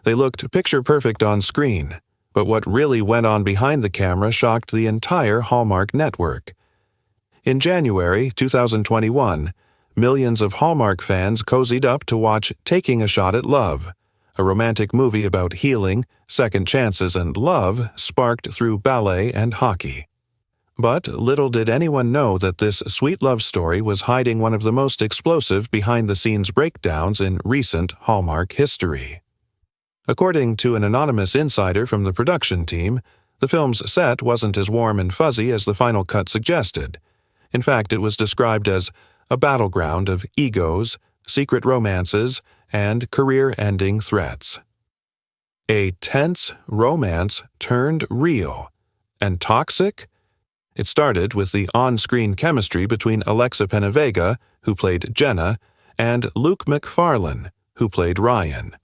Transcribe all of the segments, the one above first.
They looked picture-perfect on screen, but what really went on behind the camera shocked the entire Hallmark network. In January 2021, millions of Hallmark fans cozied up to watch Taking a Shot at Love, a romantic movie about healing, second chances, and love sparked through ballet and hockey. But little did anyone know that this sweet love story was hiding one of the most explosive behind-the-scenes breakdowns in recent Hallmark history. According to an anonymous insider from the production team, the film's set wasn't as warm and fuzzy as the final cut suggested. In fact, it was described as a battleground of egos, secret romances, and career-ending threats. A tense romance turned real and toxic? It started with the on-screen chemistry between Alexa Penavega, who played Jenna, and Luke McFarlane, who played Ryan.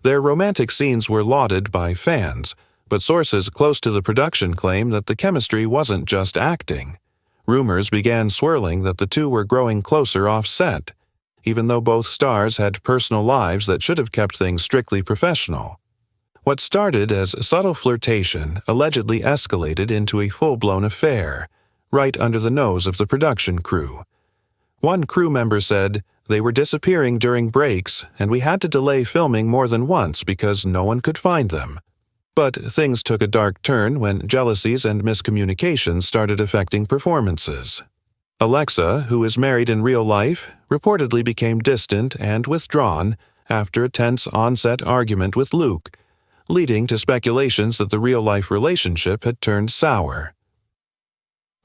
Their romantic scenes were lauded by fans, but sources close to the production claim that the chemistry wasn't just acting. Rumors began swirling that the two were growing closer off-set, even though both stars had personal lives that should have kept things strictly professional. What started as subtle flirtation allegedly escalated into a full-blown affair, right under the nose of the production crew. One crew member said, "They were disappearing during breaks, and we had to delay filming more than once because no one could find them." But things took a dark turn when jealousies and miscommunications started affecting performances. Alexa, who is married in real life, reportedly became distant and withdrawn after a tense on-set argument with Luke, leading to speculations that the real-life relationship had turned sour.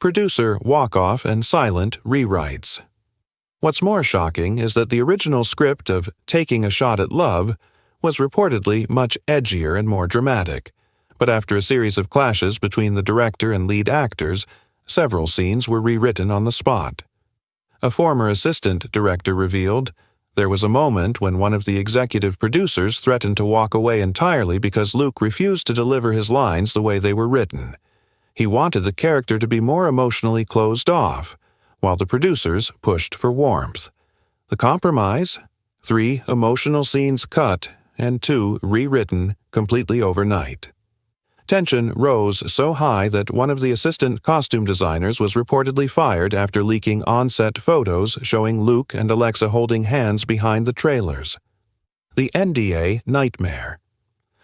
Producer walk-off and silent rewrites. What's more shocking is that the original script of Taking a Shot at Love was reportedly much edgier and more dramatic, but after a series of clashes between the director and lead actors, several scenes were rewritten on the spot. A former assistant director revealed, "There was a moment when one of the executive producers threatened to walk away entirely because Luke refused to deliver his lines the way they were written. He wanted the character to be more emotionally closed off, while the producers pushed for warmth. The compromise? 3 emotional scenes cut and 2 rewritten completely overnight." Tension rose so high that one of the assistant costume designers was reportedly fired after leaking on-set photos showing Luke and Alexa holding hands behind the trailers. The NDA nightmare.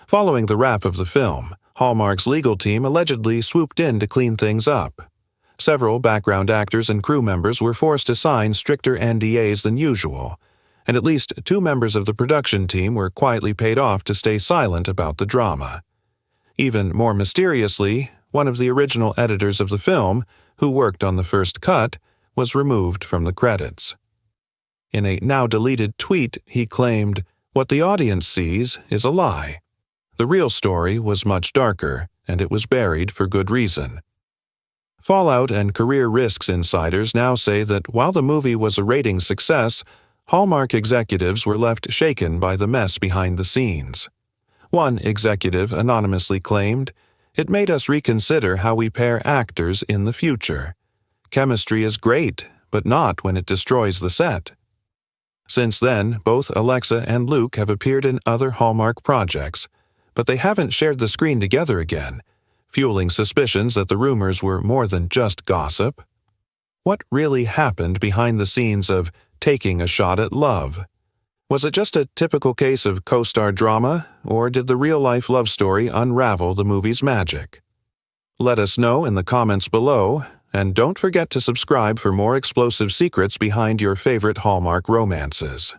Following the wrap of the film, Hallmark's legal team allegedly swooped in to clean things up. Several background actors and crew members were forced to sign stricter NDAs than usual, and at least 2 members of the production team were quietly paid off to stay silent about the drama. Even more mysteriously, one of the original editors of the film, who worked on the first cut, was removed from the credits. In a now-deleted tweet, he claimed, "What the audience sees is a lie. The real story was much darker, and it was buried for good reason." Fallout and career risks insiders now say that while the movie was a ratings success, Hallmark executives were left shaken by the mess behind the scenes. One executive anonymously claimed, "It made us reconsider how we pair actors in the future. Chemistry is great, but not when it destroys the set." Since then, both Alexa and Luke have appeared in other Hallmark projects, but they haven't shared the screen together again, fueling suspicions that the rumors were more than just gossip. What really happened behind the scenes of Taking a Shot at Love? Was it just a typical case of co-star drama, or did the real-life love story unravel the movie's magic? Let us know in the comments below, and don't forget to subscribe for more explosive secrets behind your favorite Hallmark romances.